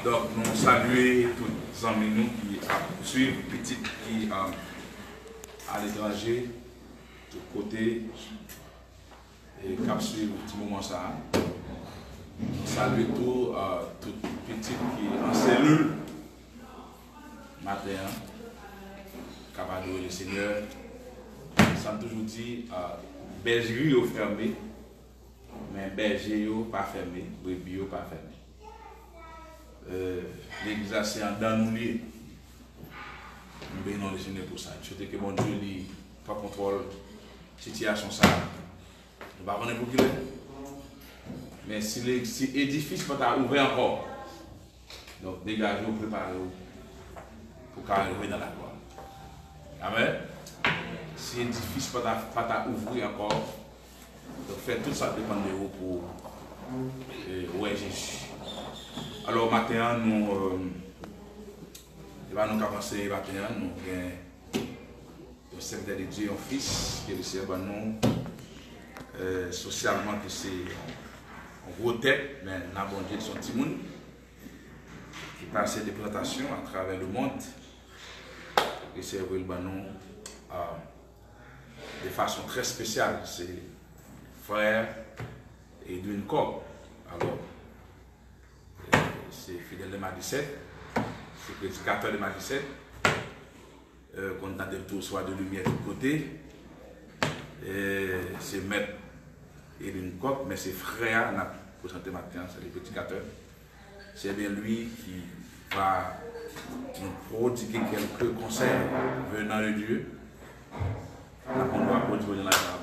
Donc, nous saluons tous les amis nous qui suivent, petits qui à l'étranger, de côté, et qui suivent un petit moment ça. Nous saluons tous les petits qui en cellule, matin, capable de le Seigneur. Ça me toujours dit, bergerie est fermée, mais berger n'est pas fermé, brebis n'est pas fermé. L'église c'est en dans nous liés. Nous bénissons le Seigneur pour ça. Je souhaite que mon Dieu lui prend contrôle de la situation. Ça. Nous ne savons pas pour qui est. Mais si l'édifice n'est pas ouvert encore, donc dégagez-vous, préparez-vous pour arriver dans la gloire. Amen. Si l'édifice n'est pas ouvert encore, donc faites tout ça dépend de vous pour Jésus. Alors maintenant, nous allons commencer maintenant. Nous avons le secrétaire de Dieu en fils, qui est le servant nous, socialement, que c'est en gros tête, mais nous avons Dieu de son petit monde, qui passe des présentations à travers le monde, et c'est le banon de façon très spéciale. C'est frère et d'une corps. Alors, c'est fidèle de Madicette, c'est prédicateur de Madicette, qu'on a des tours soit de lumière de côté, c'est maître et d'une coque, mais c'est frère, on a présenté matin, c'est le prédicateur. C'est bien lui qui va nous prodiguer quelques conseils venant de Dieu. On va prodiguer dans la parole.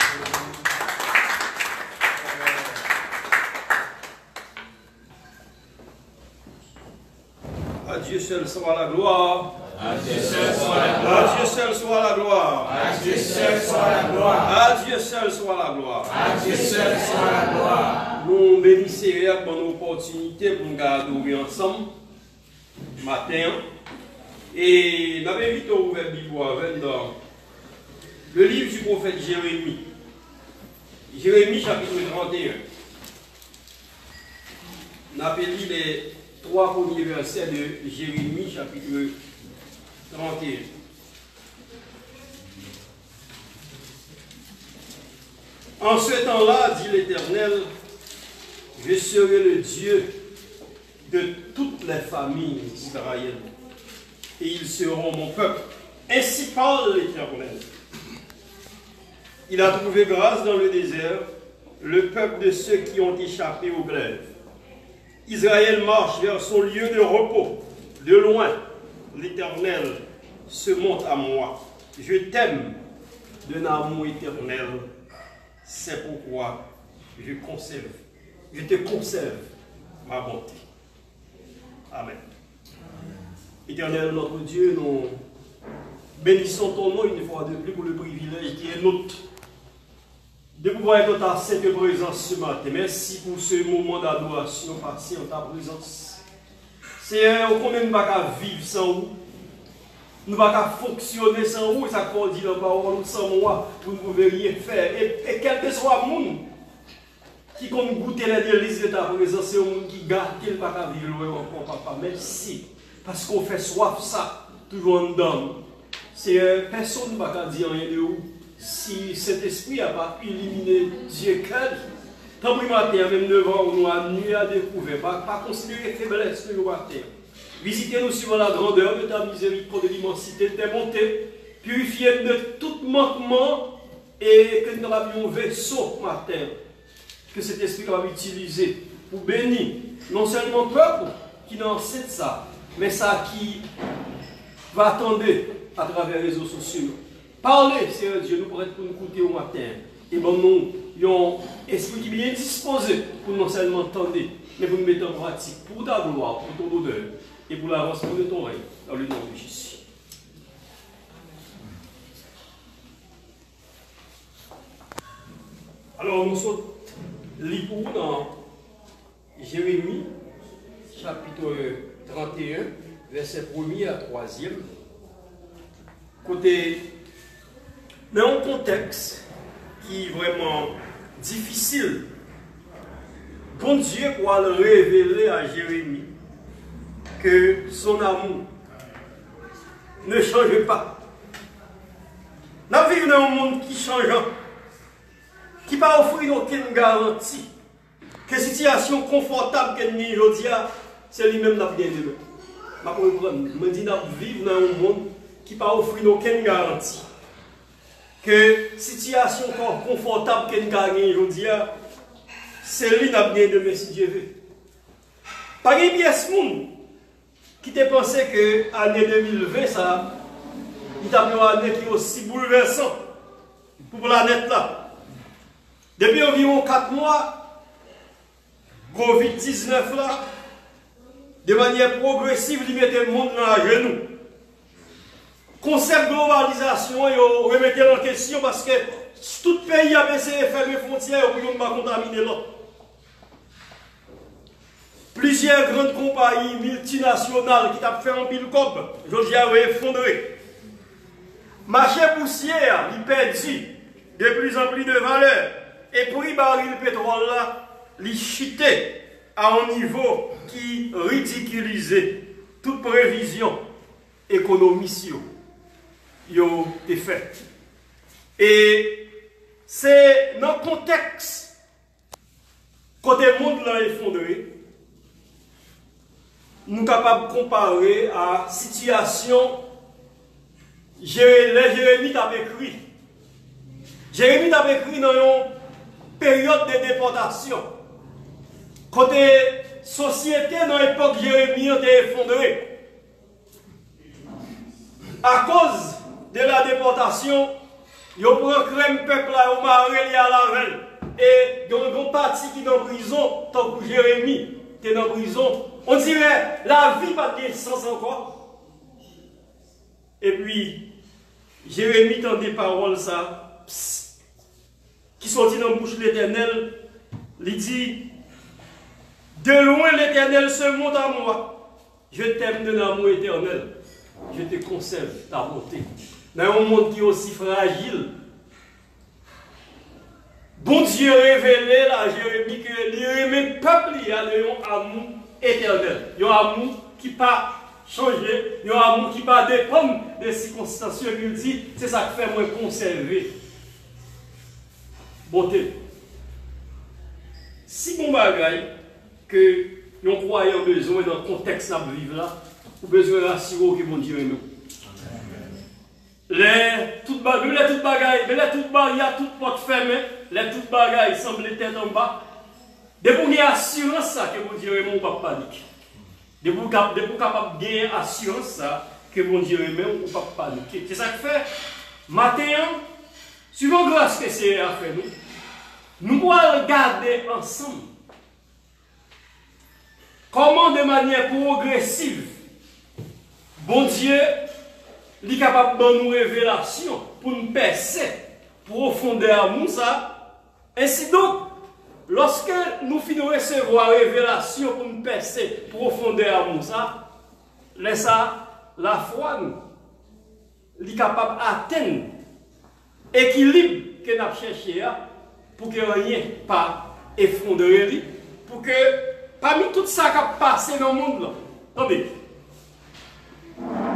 À Dieu seul soit la gloire. À Dieu seul soit la gloire. À Dieu seul soit la gloire. À Dieu seul soit la gloire. À Dieu seul soit la gloire. À Dieu seul soit la gloire. Nous bénissons pour l'opportunité pour nous adorer ensemble matin. Et nous avons invité à ouvrir la Bible dans le livre du prophète Jérémie. Jérémie chapitre 31. Nous avons lu les 3 premiers versets de Jérémie chapitre 31. En ce temps-là, dit l'Éternel, je serai le Dieu de toutes les familles d'Israël, et ils seront mon peuple. Ainsi parle l'Éternel. Il a trouvé grâce dans le désert, le peuple de ceux qui ont échappé au glaive. Israël marche vers son lieu de repos. De loin, l'Éternel se montre à moi. Je t'aime d'un amour éternel. C'est pourquoi je te conserve ma bonté. Amen. Éternel, notre Dieu, nous bénissons ton nom une fois de plus pour le privilège qui est nôtre de pouvoir être dans ta sainte présence ce matin. Merci pour ce moment d'adoration passé en ta présence. Seigneur, combien nous ne pouvons pas vivre sans vous. Nous ne pouvons pas fonctionner sans vous. Et ça qu'on dit dans la parole, sans moi, vous ne pouvez rien faire. Et quel que soit le monde qui compte goûter les délices de ta présence, c'est un monde qui garde qu'il ne peut pas vivre loin encore, papa. Merci. Parce qu'on fait soif ça, toujours en dedans. Seigneur, personne ne peut pas dire rien de vous. Si cet esprit n'a pas éliminé Dieu cœur, tant pis matin, même devant où nous avons nuit à découvrir, pas considérer faiblesse que nous avons. Visitez-nous suivant la grandeur de ta miséricorde, de l'immensité de tes bontés, purifiez-nous de tout manquement et que nous avions un vaisseau matin, que cet esprit va utiliser pour bénir non seulement le peuple qui n'enseigne ça, mais ça qui va attendre à travers les réseaux sociaux. Parlez, Seigneur Dieu, nous pourrons pour nous écouter au matin. Et bon, nous avons un esprit qui est bien disposé pour non seulement entendre, mais pour nous mettre en pratique, pour ta gloire, pour ton honneur et pour l'avancement de ton règne, dans le nom de Jésus. Alors, nous sommes libres dans Jérémie, chapitre 31, verset 1er à 3e. Côté. Dans un contexte qui est vraiment difficile, bon Dieu pourra le révéler à Jérémie que son amour ne change pas. Nous vivons dans un monde qui change, qui ne pas offrir aucune garantie que la situation confortable que nous vivons aujourd'hui, c'est lui-même qui a bien demain. Je dis que nous vivons dans un monde qui ne pas offrir aucune garantie que la situation confortable que nous avons aujourd'hui, c'est lui qui a bien demain si Dieu veut. Par exemple, il y a ce monde qui te pensé que l'année 2020, ça, il a une année qui est aussi bouleversante pour la planète là. Depuis environ 4 mois, Covid-19 là, de manière progressive, il mettait le monde dans la genou. Concept globalisation, il remettait en question parce que tout pays a essayé de fermer les frontières pour ne pas contaminer l'autre. Plusieurs grandes compagnies multinationales qui ont fait un pile cop, aujourd'hui ont effondré. Marché poussière, il perdu de plus en plus de valeur. Et prix baril pétrole là, il chuté à un niveau qui ridiculisait toute prévision économique yo été fait. Et c'est dans le contexte côté monde là effondré, nous sommes capables de comparer à la situation Jérémie a écrit. Jérémie a écrit dans une période de déportation. Côté société, dans l'époque, Jérémie a été effondré. À cause de la déportation, il y a un peuple là, au maré à la veille. Et il y a une grande partie qui est en prison, tant que Jérémie était en prison. On dirait la vie pas de sens encore. Et puis, Jérémie tend des paroles ça, qui sortit dans la bouche de l'Éternel. Il dit, de loin l'Éternel se montre à moi. Je t'aime de l'amour éternel. Je te conserve ta bonté. Dans un monde qui est aussi fragile, bon Dieu révélé à Jérémie que le peuple a un amour éternel. Un amour qui n'a pas changé, un amour qui ne va pas dépendre des circonstances. Il dit, c'est ça qui fait moi conserver. Bonté. Si bon bagaille que nous croyons besoin dans le contexte de vivre là, ou besoin d'assurer que bon Dieu est nous. Les toutes bagailles, les toutes barrières, toutes portes fermées, les toutes bagailles semblent tête en bas. Dès qu'on a assurance ça que bon Dieu est mon pas panique. Dès qu'on est capable de gagner assurance ça que bon Dieu est mon pas paniquer. C'est ça que fait matin, suivant grâce que c'est à faire nous allons regarder ensemble comment de manière progressive bon Dieu est capable de nous révélation pour nous percer profondeur amour ça. Ainsi donc, lorsque nous finissons de recevoir révélation pour nous percer profondeur amour ça, laisse ça la foi nous est capable d'atteindre l'équilibre que nous avons cherché pour que rien ne pas effondrer, pour que parmi tout ça qui a passé dans le monde là, attendez.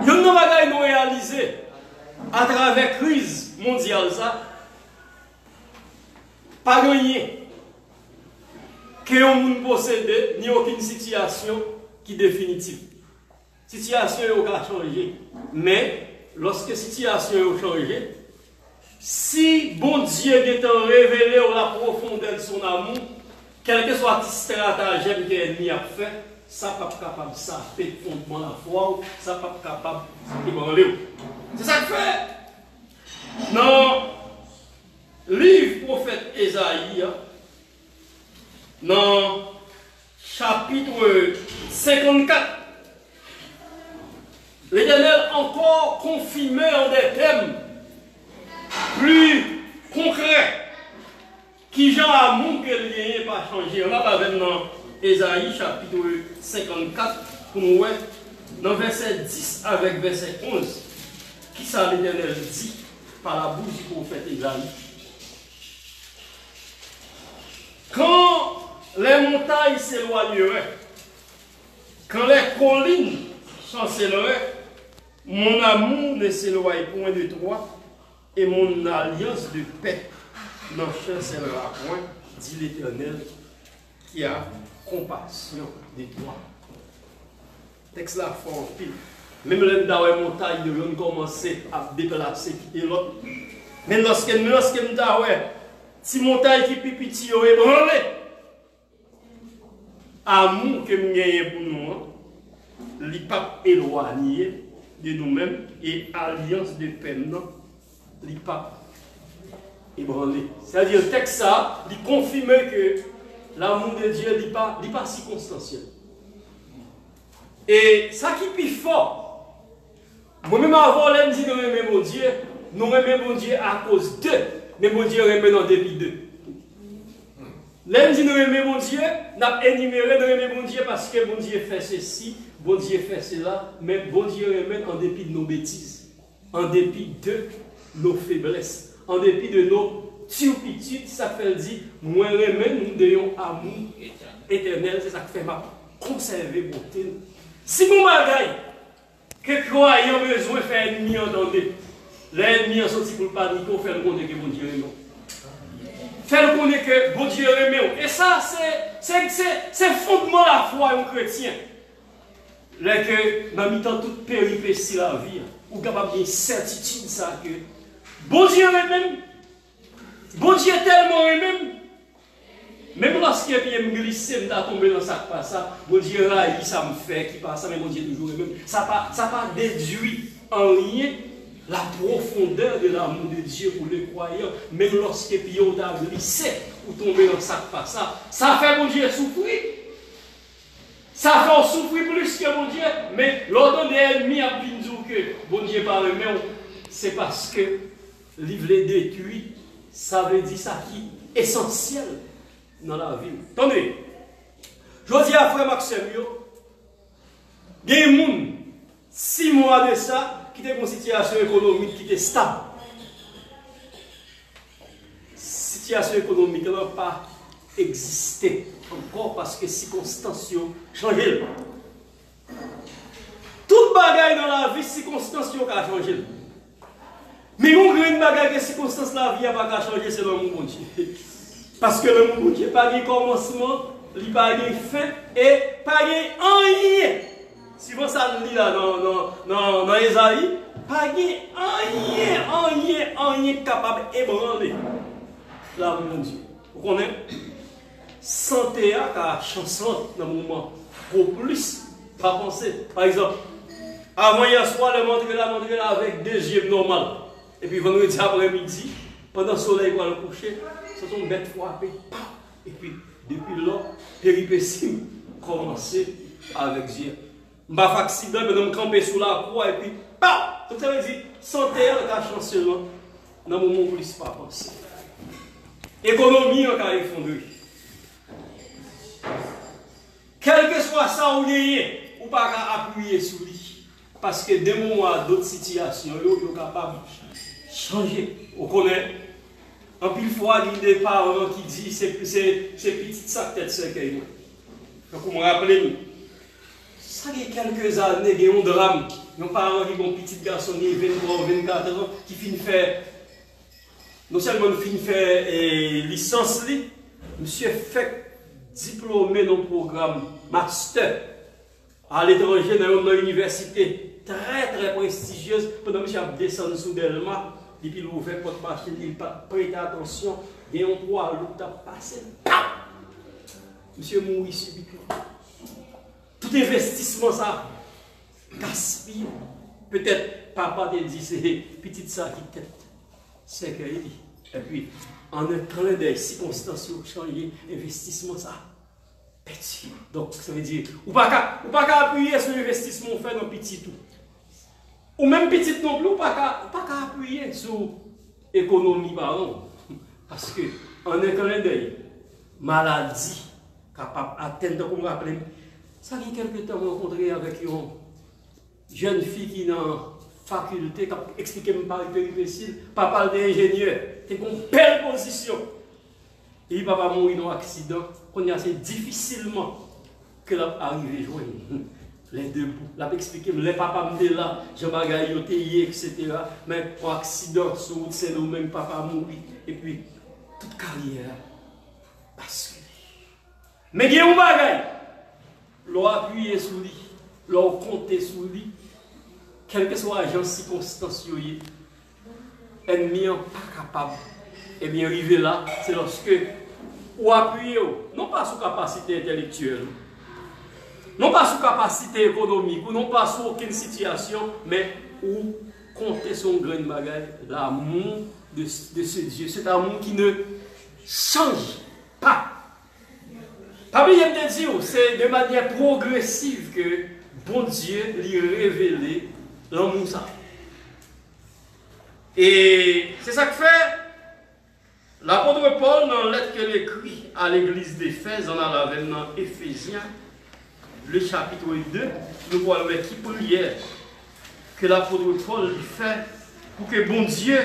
Il y a une bagaille nous réaliser à travers la crise mondiale, ça, pas rien que on possède ni aucune situation qui est définitive. La situation a changé, mais lorsque la situation a changé, si bon Dieu est révélé à la profondeur de son amour, quel que soit le stratagème que l'ennemi a fait, ça n'est pas capable de saper le fondement de la foi, ça n'est pas capable d'ébranler. C'est ça que fait. Dans le livre prophète Ésaïe, dans chapitre 54, l'Éternel encore confirmé en des thèmes plus concrets qui Jean amour que le lien n'est pas changé. On va dans Ésaïe chapitre 54 pour nous voir dans verset 10 avec verset 11 qui ça l'Éternel dit par la bouche du prophète Ésaïe. Quand les montagnes s'éloigneraient Quand les collines chancelleraient, mon amour ne s'éloigne point de toi, et mon alliance de paix n'en chancellera point, dit l'Éternel, qui a compassion de toi. Texte là fort pile. Même les montagnes de l'homme commencer à déplacer quitter l'autre. Mais lorsque si montagne qui pipiti yo ébranlé, amour que nous gagnons pour nous, li pas éloigné de nous-mêmes et alliance de paix non, li pas ébranlé. C'est-à-dire le texte ça, il confirme que l'amour de Dieu n'est pas circonstanciel. Et ça qui est plus fort, moi-même avant, je dis nous aimons mon Dieu, nous aimons mon Dieu à cause d'eux, mais mon Dieu aime en dépit d'eux. Là, dit nous aimons mon Dieu, nous avons énuméré nous aimons mon Dieu parce que mon Dieu fait ceci, bon Dieu fait cela, mais bon Dieu aime en dépit de nos bêtises, en dépit de nos faiblesses, en dépit de nos turpitudes, ça fait dire, moi aime nous ayons amour éternel, c'est ça qui fait ma conserver beauté. Si mon bagaille, que croyant besoin de faire ennemi entendez, l'ennemi en sorti pour paniquer, faire le connaître que bon Dieu aime. Faire le connaître que bon Dieu aime. Et ça, c'est le fondement de la foi en chrétien. Là que dans mi-temps toute péripétie de la vie, ou capable de certitude ça que bon Dieu aime. Bon Dieu tellement aime. Même lorsque je me glisse, je suis tombé dans ça, pas ça, bon Dieu raille, ça me fait, qui passe ça, mais bon Dieu toujours même. Ça n'a pas déduit en rien la profondeur de l'amour de Dieu pour les croyants. Même lorsque on a glissé ou tombé dans ça, pas ça, ça fait bon Dieu souffrir. Ça fait souffrir plus que bon Dieu. Mais l'autre des ennemis a dit que bon Dieu parle, mais c'est parce que livre les détruit, ça veut dire ça qui est essentiel dans la vie. Attendez, je dis à frère Maxime, il y a des gens, 6 mois de ça, qui ont une situation économique qui était stable. Situation économique n'a pas existé encore parce que les circonstances ont changé. Toute bagaille dans la vie, circonstances ont changé. Mais on a une bagaille que circonstances de la vie n'a pas changé, c'est l'amour de Dieu. Parce que le monde n'est pas de commencement, il n'y a pas de fin et pas de rien. Si vous ça lit là dans Esaïe, pas de rien capable d'ébranler l'amour de Dieu. Vous connaissez? Santé à chanson dans le moment. Pour plus, pas penser. Par exemple, avant hier soir, le montre là avec 2 yeux normaux. Et puis vendredi après-midi, pendant le soleil va le coucher, ce sont bêtes frappées. Et puis, depuis là, péripétie commencer avec Dieu. Je vais faire accident, je vais me camper sous la croix et puis, donc ça veut dire, santé à la chancellement, dans le moment où il ne faut pas penser. Économie en cas effondrée. Quel que soit ça, vous gagnez, ou pas appuyer sur lui. Parce que des moments à d'autres situations, vous êtes capable de changer. Vous connaissez? En pile fois, il y a des parents qui disent c'est petit ça tête cercueil. Donc, vous me rappelez, ça il y a quelques années, il y a un drame. Nos parents qui ont un petit garçon de 23 24 ans qui finit faire, non seulement finit faire licence, monsieur fait diplômé dans le programme master à l'étranger dans une université très prestigieuse. Pendant que je descendu sous Delma, et puis il ouvert porte machine, il pas prêté attention, et on voit l'autre a passé. Monsieur mourit subitement. Tout investissement ça gaspille. Peut-être papa te dit c'est petite ça qui tête. C'est qu'il dit. Et puis en un clin d'œil, circonstances changé, investissement ça. Petit. Donc ça veut dire, ou pas qu'à appuyer sur l'investissement fait dans petit tout. Ou même petit non plus, ou pas qu'à appuyer sur l'économie pardon. Parce que en un clin d'œil, maladie capable d'atteindre, comme vous rappelez, ça il y a quelques temps rencontré avec une jeune fille qui est dans la faculté, qui a expliqué par une péripétie, papa d'ingénieur, qui est une belle position. Et papa mourit dans un accident, qu'on a assez difficilement que l'a arrivé joindre. Les deux bouts. Là, expliquer, les papas me là, j'ai bagaille, etc. Mais pour accident, c'est nous même papa mourir. Et puis, toute carrière basculée. Mais il y a un bagaille. L'on appuie sur lui, l'on compte sur lui, quelle que soit la circonstance, ennemi n'est pas capable. Et bien, arriver là, c'est lorsque ou appuyer, non pas sur capacité intellectuelle, non pas sur capacité économique, ou non pas sur aucune situation, mais ou compter sur un grand bagage, l'amour de ce Dieu, cet amour qui ne change pas. Parmi les dire, c'est de manière progressive que bon Dieu lui révèle l'amour ça. Et c'est ça que fait l'apôtre Paul dans la lettre qu'il écrit à l'église d'Éphèse, on a la dans Éphésiens, le chapitre 2, nous voyons qui prière que l'apôtre Paul fait pour que bon Dieu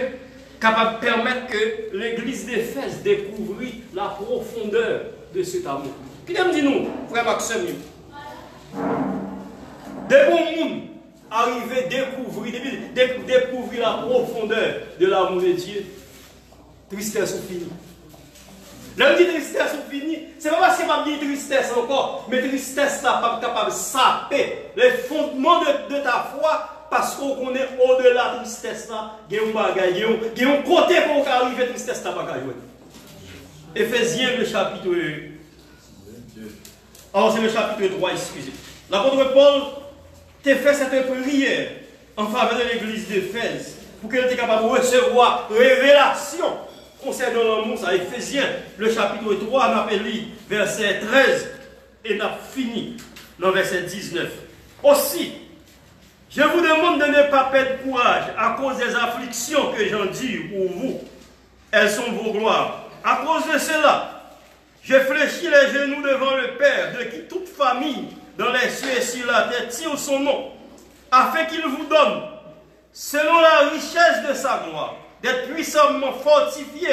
capable de permettre que l'église d'Éphèse découvre la profondeur de cet amour. Qui me dit nous, frère Maxime, des bons mondes arrivent à découvrir la profondeur de l'amour de Dieu. Tristesse ou fini. L'homme dit tristesse ou fini, c'est pas parce qu'il va dire tristesse encore, mais tristesse là pas capable de saper les fondements de ta foi, parce qu'on connaît au-delà de tristesse là, il y a un bagage, il y a un côté pour arriver à tristesse là, pas jouer. Éphésiens le chapitre 1. Alors c'est le chapitre 3, excusez. L'apôtre Paul t'a fait cette prière en faveur de l'église d'Éphèse pour qu'elle soit capable de recevoir révélation concernant l'amour. Ça, Éphésiens, le chapitre 3, on appelle verset 13 et on a fini dans verset 19. Aussi, je vous demande de ne pas perdre courage à cause des afflictions que j'endure pour vous. Elles sont vos gloires. À cause de cela, je fléchis les genoux devant le Père, de qui toute famille dans les cieux et sur la terre tire son nom, afin qu'il vous donne, selon la richesse de sa gloire, d'être puissamment fortifié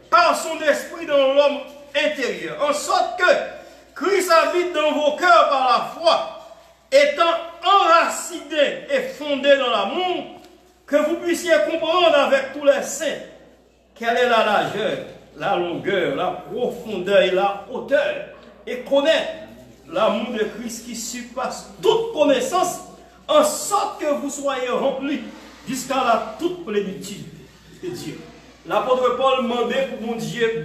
par son esprit dans l'homme intérieur, en sorte que Christ habite dans vos cœurs par la foi, étant enraciné et fondé dans l'amour, que vous puissiez comprendre avec tous les saints quelle est la largeur, la longueur, la profondeur et la hauteur, et connaître l'amour de Christ qui surpasse toute connaissance, en sorte que vous soyez remplis jusqu'à la toute plénitude de Dieu. L'apôtre Paul demandait pour mon Dieu,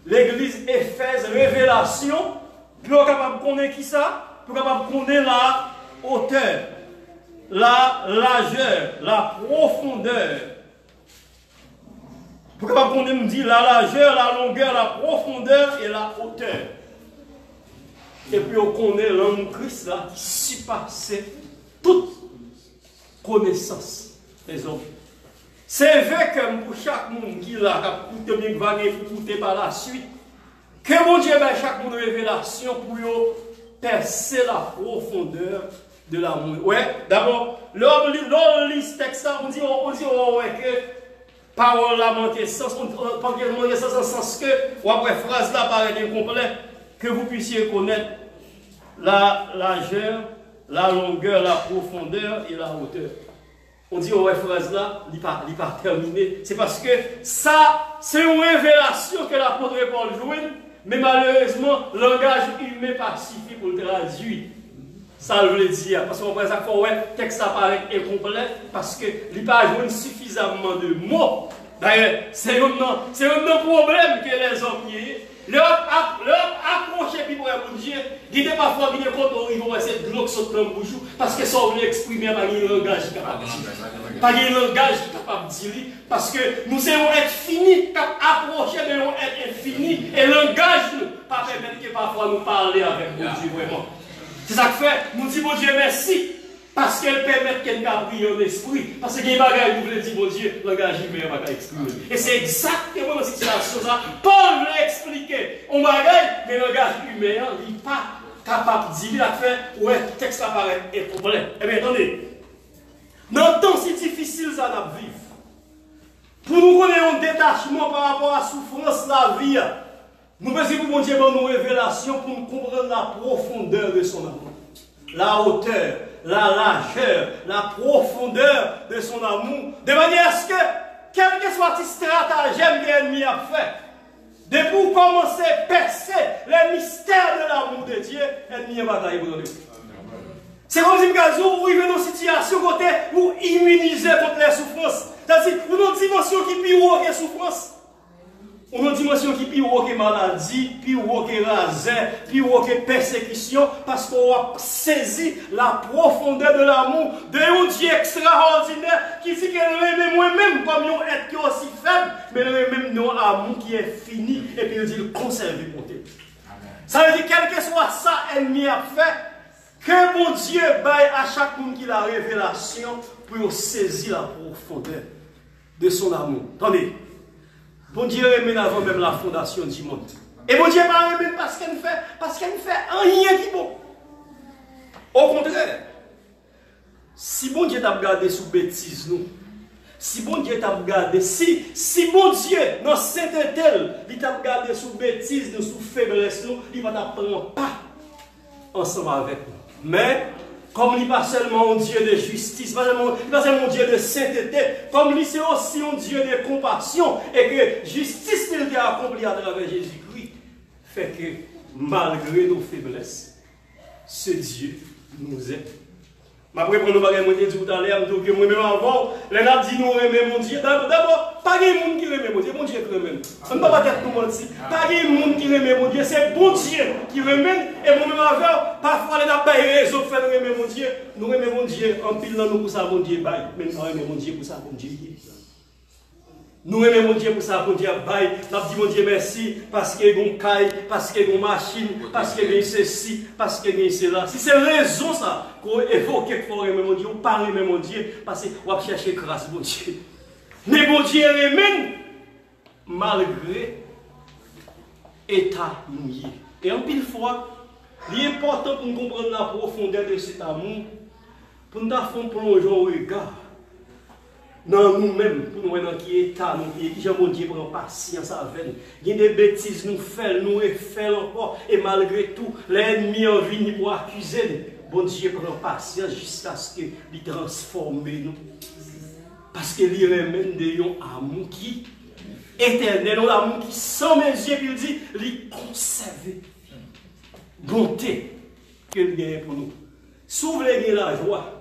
l'église Éphèse, révélation, pour capable de connaître qui ça? Pour capable de connaître la hauteur, la largeur, la profondeur. Pour capable de connaître, me dit la largeur, la longueur, la profondeur et la hauteur. Et puis on connaît l'homme Christ là qui surpassait toute connaissance des hommes. C'est vrai que pour chaque monde qui l'a écouté, va écouter par la suite, que mon Dieu met chaque monde révélation pour percer la profondeur de l'amour. Ouais, d'abord, l'homme lit ce texte là, on dit que parole là manque sens, on manque sens en sens que, ou après phrase là paraît incomplet, que vous puissiez connaître la largeur, la longueur, la profondeur et la hauteur. On dit, ouais, phrase là, il n'est pas terminé. C'est parce que ça, c'est une révélation que l'apôtre Paul joue, mais malheureusement, le langage humain pas suffi pour le traduire. Ça veut dire, parce qu'on ça fois, ouais, le texte apparaît incomplet, parce qu'il n'est pas joué suffisamment de mots. D'ailleurs, c'est un problème que les hommes y leur accroché puis pour un Dieu, il n'est pas fort, il est content, ils vont essayer de bloquer son temps bouche parce que ça veut exprimer par un langage capable de dire. Par un langage capable de dire, parce que nous sommes être finis, approcher de nous être infini, et le langage nous, pas permettre que parfois nous parler avec mon Dieu vraiment. C'est ça que fait, nous disons mon Dieu merci. Parce qu'elle permet qu'elle n'a pris en esprit. Parce qu'il y a des bagages qui veulent dire, mon Dieu, le langage humain va pas exprimer. Et c'est exactement dans cette situation-là. Paul veut expliquer un bagage, mais le langage humain n'est pas capable de dire, il a fait, ouais, le texte apparaît incomplet. Eh bien, attendez. Dans le temps si difficile, ça n'a vivre. Pour nous connaître un détachement par rapport à la souffrance de la vie, nous faisons pour mon Dieu une révélation pour nous comprendre la profondeur de son amour. la hauteur, la largeur, la profondeur de son amour, de manière à ce que, quel que soit le stratagème que l'ennemi a fait, de pour commencer à percer les mystères de l'amour de Dieu, l'ennemi a bataillé pour nous. C'est comme si vous arrivez dans une situation côté pour immuniser contre les souffrances. C'est-à-dire, vous avez une dimension qui est plus haut que la souffrance. On a une dimension qui est plus haut que maladie, plus haut que razin, plus haut que persécution, parce qu'on a saisi la profondeur de l'amour de un Dieu extraordinaire qui dit qu'elle aime moi-même comme un être qui est aussi faible, mais elle aime non amour qui est fini, et puis il dit le conserver pour Dieu. Ça veut dire, quel que soit ça, ennemi a fait, que mon Dieu baille à chaque monde qui a la révélation pour saisir la profondeur de son amour. Attendez. Bon Dieu aime avant même la fondation du monde. Et bon Dieu pas aimé parce qu'elle fait rien qui est bon. Au contraire, si bon Dieu t'a regardé sous bêtise nous, si bon Dieu t'a regardé, si bon Dieu dans sainteté, il t'a regardé sous bêtise nous, sous faiblesse nous, il va t'apprendre pas ensemble avec nous. Mais comme il n'est pas seulement un Dieu de justice, pas seulement un Dieu de sainteté, comme il c'est aussi un Dieu de compassion, et que justice qu'il a accomplie à travers Jésus-Christ, fait que malgré nos faiblesses, ce Dieu nous aime. Après, pour nous parler, je dit tout à l'heure, que moi-même avant, les gens disent nous aimons mon Dieu. D'abord, pas de monde qui aime mon Dieu, mon Dieu qui aime. On ne peut pas être tout le monde ici. Pas de monde qui aime mon Dieu, c'est bon Dieu qui aime. Et moi-même avant, parfois, les gens ont raison de faire aimer mon Dieu. Nous aimons mon Dieu, en pile dans nous pour ça, mon Dieu baille. Mais nous aimons mon Dieu pour ça, mon Dieu. Nous aimons mon Dieu pour ça, mon Dieu baille. Nous disons mon Dieu merci parce qu'il y a une caille, parce qu'il y a une machine, parce qu'il y a ceci, parce qu'il y a cela. Si c'est raison ça, qu'on évoque qu'il faut aimer mon Dieu, on parle aimer mon Dieu, parce qu'on va chercher grâce mon Dieu. Mais mon Dieu aime malgré l'état mouillé. Et en pile fois, il est important pour nous comprendre la profondeur de cet amour, pour nous faire plonger au regard. Dans nous-mêmes, pour nous voir dans quel état nous vivons, qui mon Dieu prend patience avec nous. Il y a des bêtises nous faisons, nous faisons encore, et malgré tout, l'ennemi en vient pour accuser nous. Bon Dieu prend patience jusqu'à ce qu'il transforme nous. Parce qu'il y a même un amour qui est éternel, un amour qui sans mes yeux, puis il dit, il conserve bonté qu'il gagne pour nous. S'ouvrir la joie.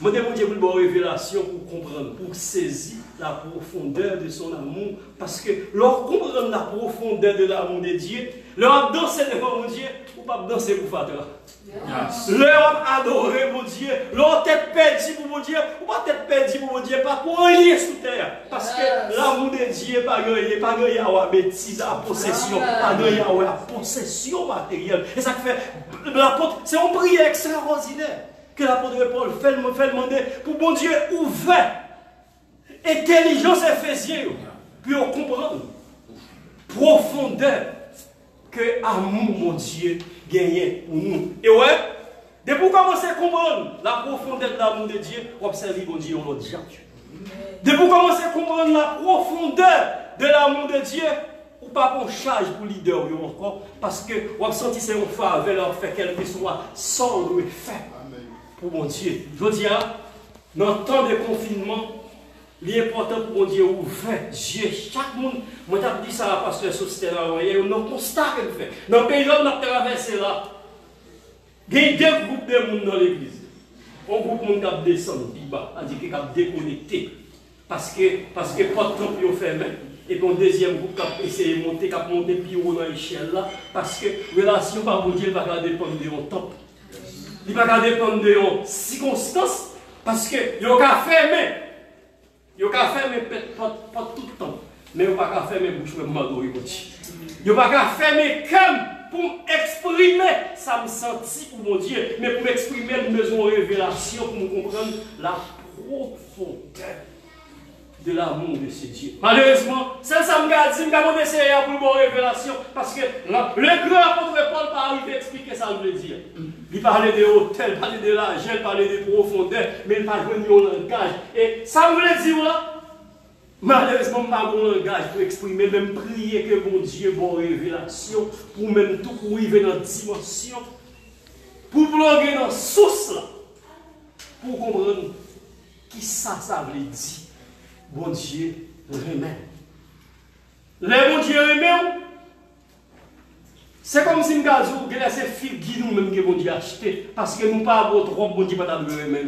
Je demande Dieu pour une révélation pour comprendre, pour saisir la profondeur de son amour. Parce que leur comprendre la profondeur de l'amour de Dieu, leur danser devant mon Dieu, ou pas danser pour Fatra. Leur adorer mon Dieu, leur tête perdue pour mon Dieu, ou pas tête perdue pour mon Dieu, pas pour rien sous terre. Parce que l'amour de Dieu n'est pas gagné à la bêtise, à la possession, pas gagné à la possession matérielle. Et ça fait, l'apôtre, c'est une prière extraordinaire que l'apôtre Paul fait demander pour bon Dieu ouvert, intelligence éphésienne, puis on comprend profondeur que l'amour, mon Dieu, gagne pour nous. Et ouais, depuis qu'on commence à comprendre la profondeur de l'amour de Dieu, on observe bon Dieu en l'autre gens. Depuis qu'on commence à comprendre la profondeur de l'amour de Dieu, ou pas qu'on charge pour leader encore, parce que on senti c'est une faveur leur fait quelque soit sans le fait. Pour mon Dieu. Je dis, dans le temps de confinement, l'important pour mon Dieu ouvert Dieu. Chaque monde, moi j'ai dit ça parce que c'était là, il y a un constat qu'elle fait. Dans le pays où on a traversé là, il y a deux groupes de monde dans l'église. Un groupe de monde qui a descendu, qui a déconnecté. Parce que pas de temps pour fermer. Et puis un deuxième groupe qui a essayé de monter, qui a monté plus haut dans l'échelle là. Parce que la relation par mon Dieu ne va pas dépendre de un temps. Il ne va pas dépendre de circonstances, parce que il n'y a qu'à fermer. Il n'y a qu'à fermer pas tout le temps. Mais il n'y a pas qu'à fermer bouche pour m'adorer. Il n'y a pas qu'à fermer comme pour exprimer ça me sentit pour mon Dieu, mais pour exprimer le besoin de révélation, pour nous comprendre la profondeur de l'amour de ce Dieu. Malheureusement, ça me garde, je vais essayer pour une révélation, parce que le grand apôtre Paul pas arrivé à expliquer ça veut dire. Il parlait de hauteur, il parlait de l'argent, il parlait de profondeur, mais il parlait de langage. Et ça me veut dire là, malheureusement, je n'ai pas de langage pour exprimer, même prier que mon Dieu bonne révélation, pour même tout pour arriver dans la dimension pour plonger dans la source là, pour comprendre qui ça veut dire. Bon Dieu remet. Les bon Dieu remet, c'est comme si nous avons dit que c'est filles qui nous-mêmes que bon Dieu a acheté, parce que nous ne pas trop bon Dieu pas remet.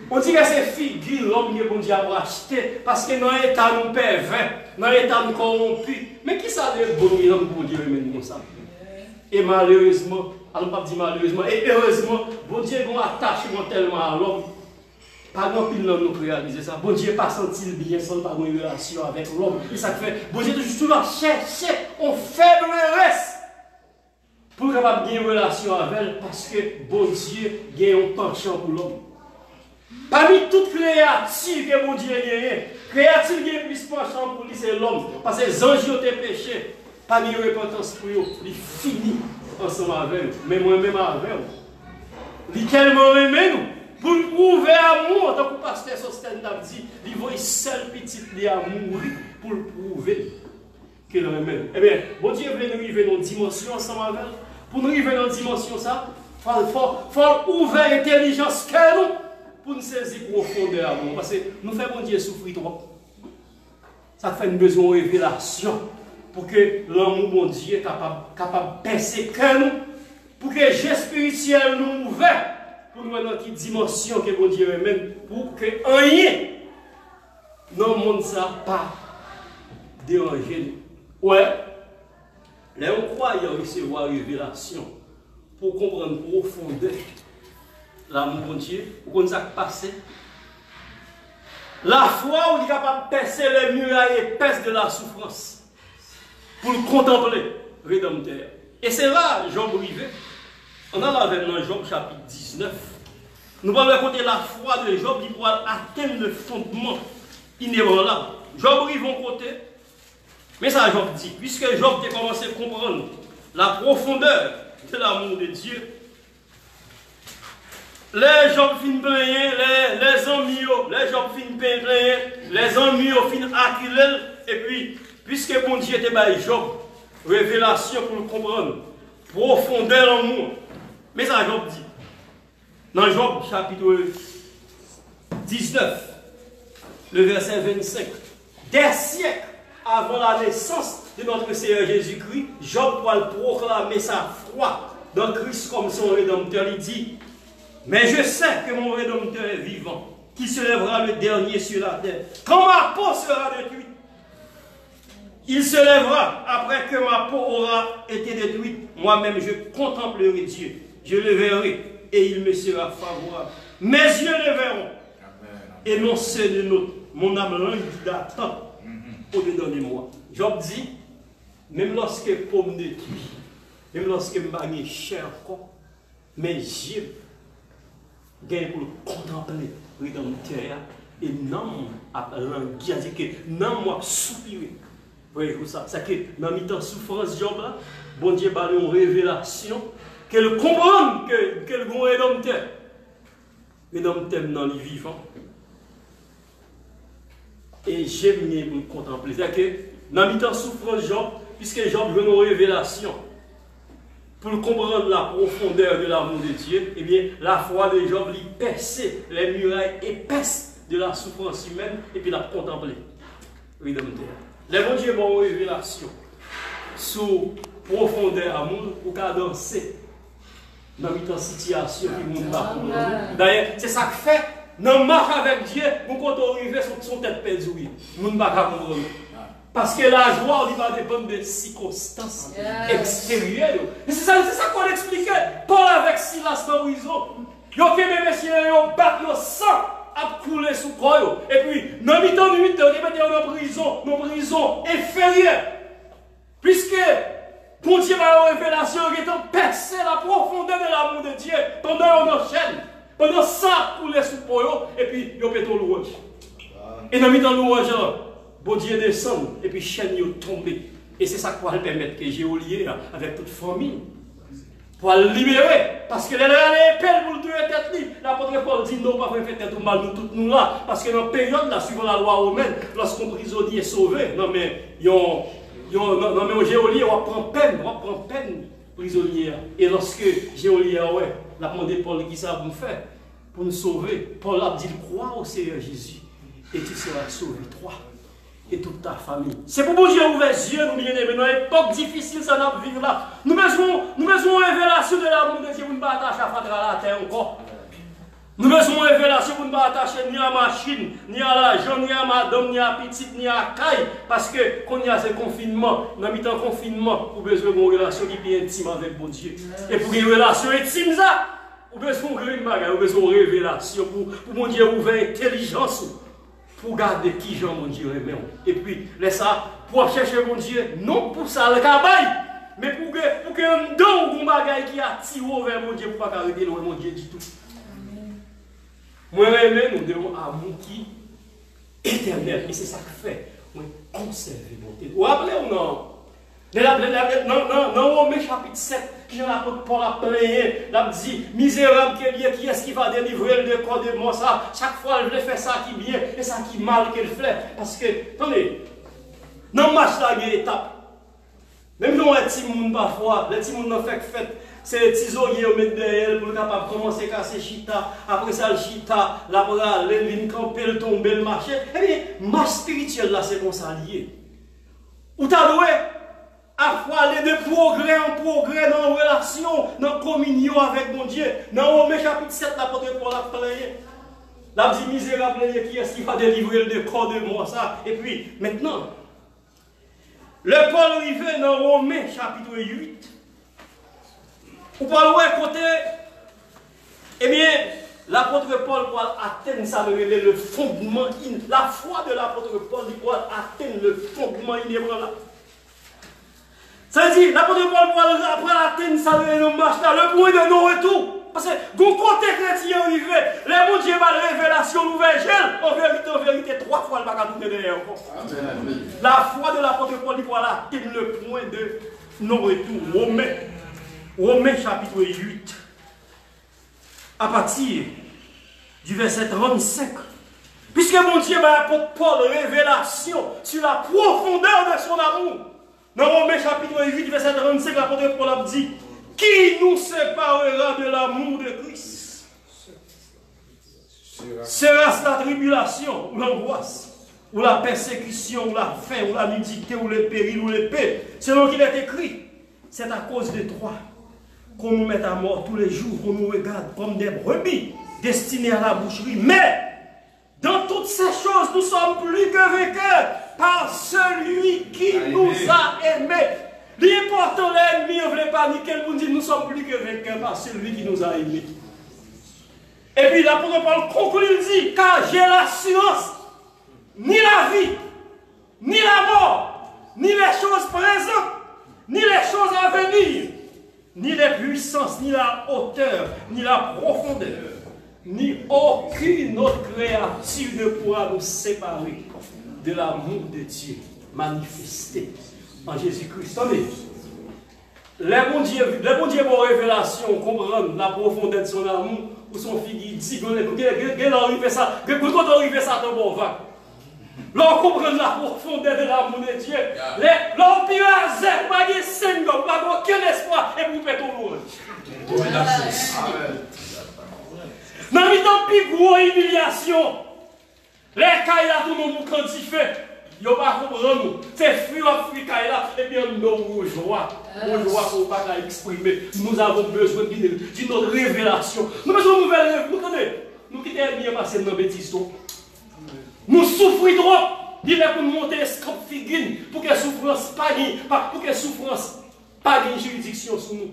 On dit que c'est filles l'homme que bon Dieu a acheté, parce que dans l'état nous pervers, dans l'état nous corrompus. Mais qui ça veut bon Dieu remet comme ça? Et malheureusement, alors pas dire malheureusement, et heureusement, bon Dieu a un attachement tellement à l'homme. Pas grand pile l'homme nous réaliser ça. Bon Dieu pas senti bien sans pas une relation avec l'homme. Et ça fait, bon Dieu toujours chercher en faiblesse pour capable une relation avec elle, parce que bon Dieu a un penchant pour l'homme. Parmi toutes créatures que bon Dieu a, créature qui a plus penchant pour lui, c'est l'homme. Parce que les anges ont péché. Pas de repentance pour eux. Ils finissent ensemble avec nous. Mais moi-même avec nous. Ils tellement aimé nous. Pour le prouver amour, tant que le pasteur Sosten a dit, il voit seul petit amour pour le prouver qu'il aime. Eh bien, bon Dieu veut nous arriver dans une dimension ensemble avec nous. Pour nous arriver dans une dimension, ça, il faut ouvrir l'intelligence que nous pour nous saisir profondeur amour. Parce que nous faisons bon Dieu souffrir trop. Ça fait une besoin de révélation. Pour que l'amour bon Dieu soit capable de percer que nous, pour que le jeu spirituel nous ouvre, pour nous dans une dimension que bon Dieu amène, pour que rien dans le monde ça pas déranger nous. Ouais, les croyants recevoir révélation pour comprendre profondeur l'amour bon Dieu, pour qu'on ça passe. La foi où il est capable de percer les murailles épaisses de la souffrance. Pour le contempler, Rédempteur. Et c'est là, Job arrivé. On a là dans Job chapitre 19. Nous allons raconter la foi de Job qui pourra atteindre le fondement inébranlable. Job arrive en côté. Mais ça, Job dit, puisque Job a commencé à comprendre la profondeur de l'amour de Dieu, les Job fin plaigner, les amis, les Job fin plaigner, les amis fin acculer, et puis, puisque bon Dieu était par Job, révélation pour le comprendre, profondeur l'amour. Mais ça, Job dit, dans Job chapitre 19, le verset 25, des siècles avant la naissance de notre Seigneur Jésus-Christ, Job doit proclamer sa foi dans Christ comme son Rédempteur. Il dit, mais je sais que mon Rédempteur est vivant, qui se lèvera le dernier sur la terre. Quand ma peau sera détruite, il se lèvera après que ma peau aura été détruite. Moi-même, je contemplerai Dieu. Je le verrai et il me sera favorable. Mes yeux le verront. Et non ceux de l'autre. Mon âme languit d'attente au-dedans de moi. Job dit, même lorsque peau me détruit, même lorsque je me cher encore, mes yeux gagnent pour le contempler le Rédempteur. Et non, à languir, c'est-à-dire que non, moi, soupirer. Voyez-vous ça? C'est que dans le temps souffrance, Job, là, bon Dieu a une révélation, qu'elle comprenne que le grand Rédempteur, dans les vivants. Et j'aime bien me contempler. C'est que dans le temps souffrance, Job, puisque Job a une révélation, pour comprendre la profondeur de l'amour de Dieu, eh bien, la foi de Job lui percer les murailles épaisses de la souffrance humaine et puis la contempler. Rédempteur. Les bons dieux ont une révélation sur profondeur amour pour danser dans une situation qui ne pas comprendre. D'ailleurs, c'est ça que fait, dans marche avec Dieu, nous quand on arrive sur son tête perdue, nous ne pouvons pas comprendre. Parce que la joie, il va dépendre des circonstances extérieures. Et c'est ça qu'on expliquait. Paul avec Silas dans l'horizon. Ils ont fait mes messieurs, ils ont battu le sang. A couler sous corps. Et puis, dans le temps de 8 heures, ils mettent dans prison inférieure. Puisque, bon Dieu va une révélation, il est percé la profondeur de l'amour de Dieu pendant une chaîne. Pendant ça, couler sous corps, et puis, ils ont pété l'ouange. Et dans le temps de l'ouange, bon Dieu descend, et puis, chaîne est tombée. Et c'est ça qui va permettre que j'ai lié avec toute famille. Pour le libérer. Parce que les épées pour le tuer tête. L'apôtre Paul dit non, pas faire tête ou mal, nous tous nous là. Parce que dans la période, là, suivant la loi romaine, lorsqu'un prisonnier est sauvé, non mais, au géolier, on prend peine prisonnier. Et lorsque Géolia, ouais, l'a demandé Paul qui ça pour nous faire, pour nous sauver, Paul a dit crois au Seigneur Jésus et tu seras sauvé, toi et toute ta famille. C'est pour bon Dieu ouvrir les yeux, nous bien-aimés, dans une époque difficile, ça n'a pas vivre là. Nous besoin une révélation de l'amour de Dieu pour ne pas attacher à la terre encore. Nous besoin une révélation pour ne pas attacher ni à la machine, ni à l'argent, ni à madame, ni à petite, ni à caille. Parce que quand il y a ce confinement, dans le temps confinement, vous avez besoin d'une relation qui est intime avec bon Dieu. Et pour une relation intime, ça, vous avez besoin d'une bagarre, vous avez besoin d'une révélation pour mon Dieu ouvrir l'intelligence. Pour garder qui Jean mon Dieu aimé. Et puis, laisse ça, pour chercher mon Dieu, non pour ça le cabaye, mais pour que un don ou un bagage qui attire vers mon Dieu, pour ne pas arrêter loin mon Dieu du tout. Moi, aimé, nous devons amour qui est éternel. Et c'est ça que fait. Moi, conserver mon Dieu. Vous vous rappelez ou non? Dans Romains chapitre 7, qui a l'apôtre Paul a plaigné, il a dit, misérable qui est-ce qui va délivrer le corps de moi ça? Chaque fois, elle fait ça qui bien et ça qui mal qu'elle fait. Parce que, attendez, dans le match là, il y a une étape. Même dans les petits monde parfois, les petits monde n'ont fait fête. C'est les petits oreillers qui mettent derrière pour capable commencer à casser chita. Après ça, le chita, la bras, le ligne camper, le tomber, le marcher. Eh bien, match spirituel là, c'est comme ça lié. Ou t'as doué? À fois aller de progrès en progrès dans la relation, dans la communion avec mon Dieu. Dans Romains chapitre 7, l'apôtre Paul a plaigné. La dit misérable, qui est-ce qui va délivrer le corps de moi ça? Et puis, maintenant, le Paul arrivé dans Romains chapitre 8. Vous parlez côté, eh bien, l'apôtre Paul pour atteindre ça, le fondement, la foi de l'apôtre Paul pour atteindre le fondement inébranlable. Ça veut dire, l'apôtre Paul pour atteindre ça, le point de non-retour. Parce que, quand côté chrétien arrivé, les bon Dieu va la révélation, l'ouverture, en vérité, 3 fois, il va pas tourner derrière. La foi de l'apôtre Paul pour atteindre le point de non-retour. Romains chapitre 8, à partir du verset 35. Puisque mon Dieu m'a apporté Paul révélation sur la profondeur de son amour. Dans Romains chapitre 8, verset 35, l'apôtre Paul a dit, qui nous séparera de l'amour de Christ? Sera-ce la tribulation, ou l'angoisse, ou la persécution, ou la faim, ou la nudité, ou le péril, ou l'épée? Selon qu'il est écrit, c'est à cause de toi qu'on nous met à mort tous les jours, qu'on nous regarde comme des brebis destinées à la boucherie. Mais, dans toutes ces choses, nous sommes plus que vainqueurs par celui qui nous a aimés. L'important, l'ennemi, on ne veut pas niquer, pour dire nous sommes plus que vainqueurs par celui qui nous a aimés. Et puis l'apôtre Paul conclut, il dit, car j'ai l'assurance, ni la vie, ni la mort, ni les choses présentes, ni les choses à venir, ni les puissances, ni la hauteur, ni la profondeur, ni aucune autre créature ne pourra nous séparer de l'amour de Dieu manifesté en Jésus-Christ. Les bons dieux vont révélation, comprendre la profondeur de son amour, ou son fille dit, quand arrive ça, dans bon vague. L'on comprend la profondeur de l'amour de Dieu. L'on pire à zèle, pas de scène, pas aucun espoir, et vous faites tout le monde. Dans le temps plus gros humiliation, les cailles là, tout le monde quantifie. Ils ne pas comprendre nous. C'est fuir là, et bien nous joie. Nous joie pour ne pas exprimer. Nous avons besoin d'une autre révélation. Nous avons besoin de nouvelles révélations. Nous quittons bien passer dans la bêtise. Nous souffrons trop. Il est pour nous monter les scopes figurines pour que la souffrance pas de juridiction sur nous.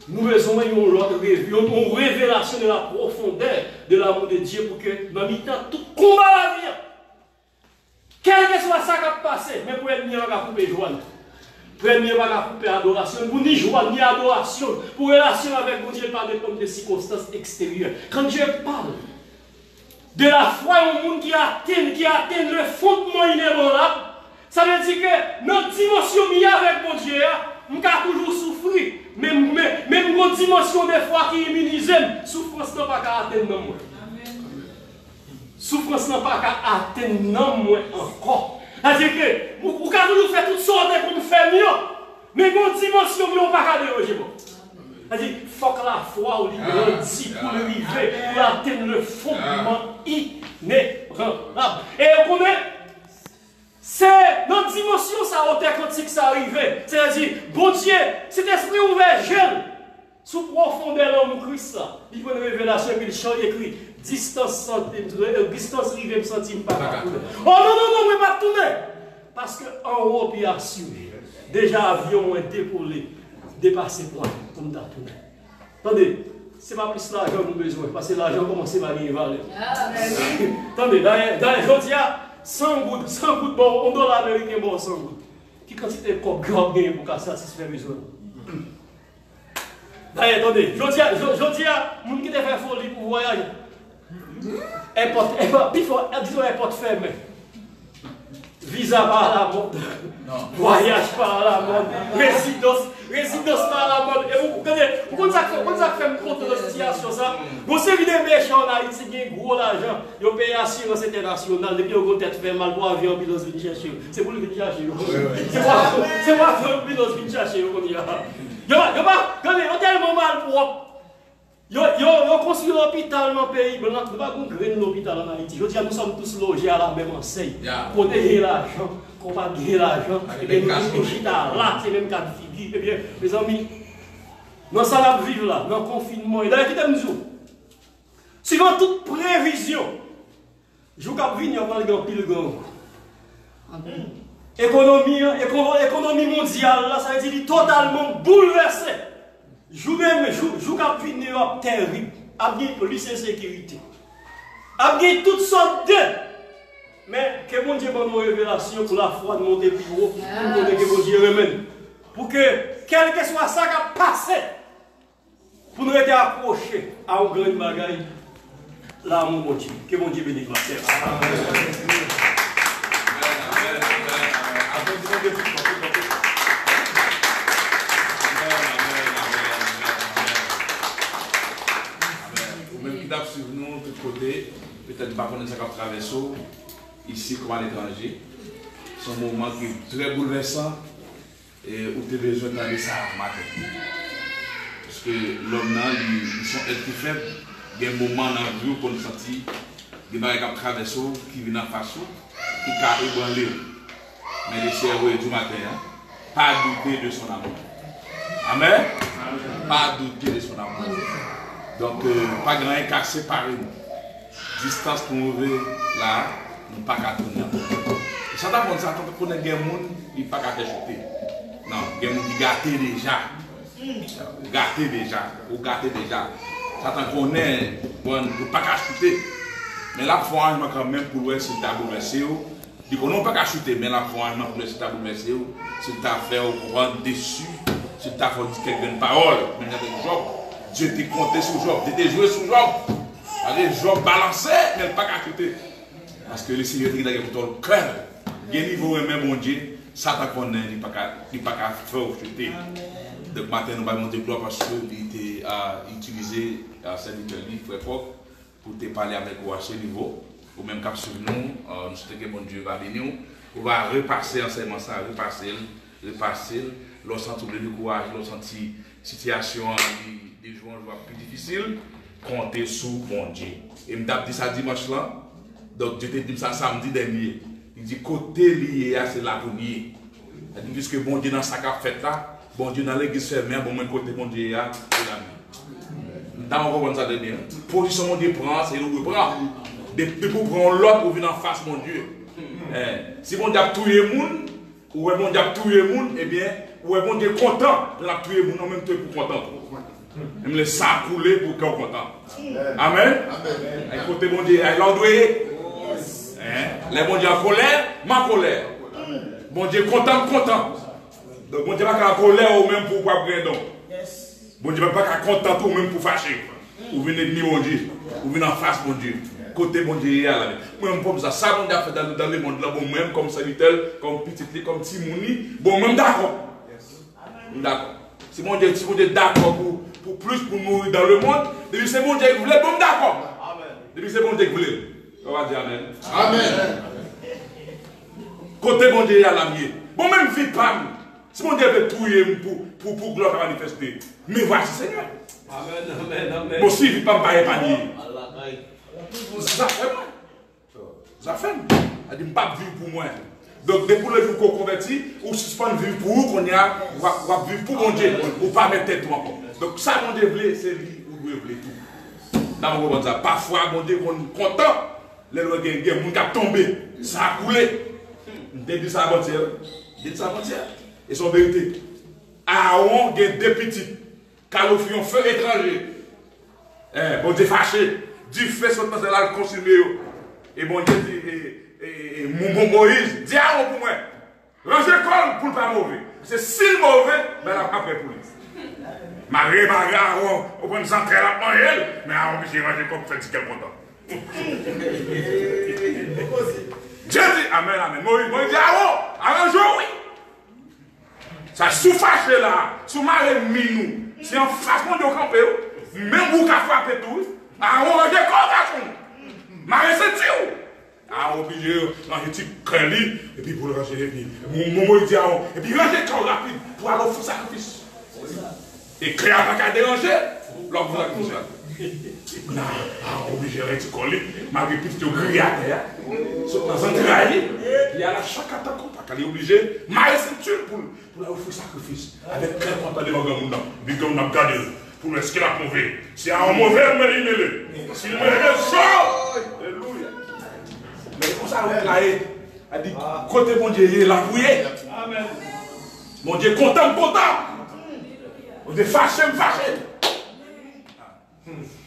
Nous besoin d'une révélation de la profondeur de l'amour de Dieu pour que dans le temps tout combat la vie. Quel que soit ça qui a passé, mais pour l'ennemi, on va couper joie. Pour l'ennemi, on va couper adoration. Pour ni joie, ni adoration. Pour relation avec mon Dieu, pas comme des circonstances extérieures. Quand Dieu parle de la foi au monde qui atteint le fondement inébranlable, ça veut dire que notre dimension avec mon Dieu, on a toujours souffrir. Même notre dimension des fois qui immunise, souffrance n'a pas qu'à atteindre moi. Souffrance n'a pas qu'à atteindre moi encore. C'est-à-dire que vous pouvez toujours faire toutes sortes pour nous faire mieux. Mais une dimension qui n'a pas déroger. C'est-à-dire, il faut que la foi ou grandit pour arriver, pour atteindre le fondement inébranlable. Et on connaît, c'est notre dimension, ça, hauteur quantique, ça arrivait. C'est-à-dire, bon Dieu, cet esprit ouvert, jeune, sous profondeur l'homme Christ, il prend une révélation et puis il chante écrit, distance rive centime pas. Oh non, non, non, mais pas tourner. Parce qu'en haut, il y a assuré. Déjà, avion été pour les dépasser point, comme ça tourner. Attendez, ce n'est pas plus l'argent que nous avons besoin, parce que l'argent commence à gagner valeur. Attendez, dans il y a 100 gouttes, bon, $1 américain, bon, 100 gouttes. Qui quantité de corps grand gain pour satisfaire besoin? D'ailleurs, attendez, je dis à gens qui te fait folie pour voyager. Disons airport fermé. Visa par la mode. Voyage par la mode. Résidence par la mode. Et vous connaissez ça fait compte de la situation ça. Vous savez des méchants en Haïti qui ont gros l'argent. Ils ont payé assurance internationale. Depuis qu'ils ont tête fait mal pour avion, puis ils viennent chercher. C'est pour lui venir chercher. C'est moi qui viens chercher. Regardez, on a tellement mal propre. Ils ont construit l'hôpital dans le pays. Nous n'avons pas construit l'hôpital en Haïti. Je dis, nous sommes tous logés à la même enseigne. Protéger l'argent, qu'on va gagner l'argent. Et bien, nous sommes là, c'est même cas de figure. Eh bien, mes amis, nous sommes vivre là, dans le confinement. Et d'ailleurs, qui nous suivant toute prévision, je vais venir voir le pile grand. Économie mondiale, là, ça veut dire totalement bouleversée. Je vais venir terrible, avec police et sécurité. Avec toutes sortes de. Mais que mon Dieu donne une révélation pour la foi de monter plus haut, pour que mon Dieu remède. Pour que, quel que soit ça qui a passé, pour nous être accrochés à un grand bagaille, là, mon Dieu, que mon Dieu bénisse la terre. Sur nous, de tous côtés, peut-être pas connaître ça comme traverser ici comme à l'étranger. C'est un moment qui est très bouleversant et où tu as besoin d'aller ça matin. Parce que l'homme, ils sont êtres faibles. Il y a un moment dans la vie où on sentit des gens qui traversent, qui viennent en face, qui ont ébranlé. Mais les cerveaux du matin, pas douter de son amour. Amen. Pas douter de son amour. Donc, pas grand chose qu'à séparer nous. Distance pour nous là, nous pas qu'à tourner. Et ça d'abord, ça quand on est des gens, il pas qu'à jeter. Non, des gens qui gâtent déjà. Ou gâtent déjà. Ça qu'on est, bon, pas qu'à chuter. Mais là, il faut un quand même pour voir si tu as bouleversé. Du coup, non pas qu'à chuter, mais là, il faut un pour voir si tu as bouleversé. Si tu as fait au courant dessus, si tu as fait quelques paroles, mais il y a des jobs. Dieu t'a compté sur Job, tu t'es joué sur Job. Allez, Job balancé, mais pas qu'à côté. Parce que le Seigneur t'a dit pour ton cœur. Il y a un niveau même, mon Dieu, ça t'a connaît, il n'y a pas qu'à faire chuter. Donc, matin, nous allons monter gloire parce qu'il a utilisé serviteur livre pour te parler avec vous à ce niveau. Ou même cap sur nous, nous souhaitons que mon Dieu va bénir. On va repasser enseignement ça, repasser. Lorsqu'on sent le courage, lorsqu'on sent situation des jours plus difficiles, compter sur mon Dieu. Et je me dit ça dimanche là, donc je te dis ça samedi dernier. Il dit côté lié, c'est la pour nier. Puisque bon Dieu dans sa cap fait là, bon Dieu dans l'église fermée, bon même côté mon Dieu là, c'est la nuit. Dans on ça dernier. Position mon Dieu prend, c'est nous prend. Depuis pour prendre l'autre pour venir en face mon Dieu. Si mon Dieu a tué le monde, ou mon Dieu a tué le monde, eh bien, ou bon Dieu content de la tuer, mon même tuer pour content. Je me laisse ça couler pour qu'on soit content. Amen. Écoutez, mon Dieu, il a doué. Les bon Dieu en colère, ma colère. Bon Dieu content. Donc, bon Dieu pas qu'en colère ou même pour pas prendre. Bon Dieu pas qu'en content ou même pour fâcher. Ou venir ni mon Dieu, ou venir en face, mon Dieu. Côté mon Dieu, là. Moi-même, comme ça, ça, mon Dieu a fait dans le monde là, bon, même comme serviteur, comme petit, comme Timouni, bon, même d'accord. D'accord. Si mon Dieu est d'accord pour plus pour mourir dans le monde, depuis c'est mon Dieu qui voulait, bon d'accord. Depuis c'est mon Dieu qui voulait. On va dire Amen. Amen. Côté mon Dieu à la mienne. Bon même vie pas. Si mon Dieu veut touiller pour gloire manifester, mais voici Seigneur. Amen. Bon, si, il ne pas me parler panier. Ça fait moi. Ça fait. Elle dit, je ne pas vivre pour moi. Donc, depuis le jour qu'on convertit, ou suspend vivre pour vous, qu'on y a, on va vivre pour mon Dieu, ou pas mettre tête encore. Donc, ça, mon Dieu voulait, c'est lui, ou lui voulait tout. Dans mon ça. Parfois, mon Dieu, on est content, les lois qui ont tombé, ça a coulé. Je dis ça avant-hier. Je dis ça avant-hier. Et son vérité. Aaron, il y a deux petits. Car au fur feu étranger. Bon Dieu fâché. Dieu fait son temps, c'est là le consumé. Et bon Dieu dit, Moïse, dis Aaron pour moi. Rangez l'école pour ne pas mauvais. C'est si mauvais, mais elle a pas fait pour lui. Marie, Aaron, on prend une centrale à manger, mais Aaron, j'ai rangé comme fait si quelqu'un content. Dieu dit, amen. Moïse dit, Aaron, arrange oui. Ça sous-fâché là, sous-maré minou. Si en face, mon Dieu, campé, même vous qui avez frappé tout, Aaron, rangez comme garçon. Marie, c'est Dieu. Aaron, obligé, ranger petit crâne, et puis pour le ranger, et puis, mon dit Aaron, et puis ranger quand rapide, pour aller au sacrifice. Et créer un pas déranger, l'homme vous a dit ça. Non, obligé de rester collé, malgré tout ce grillé à terre, dans un trahi, il y a la chaque attaque, il est obligé, mais c'est pour la offrir sacrifice, avec très content de l'homme, puis comme on a gardé, pour le qu'il a mauvais. Si un mauvais, mais il est s'il me regarde chaud, alléluia. Mais comme ça, on a dit, côté mon Dieu, il est là, amen. Mon Dieu, content. On est fâché.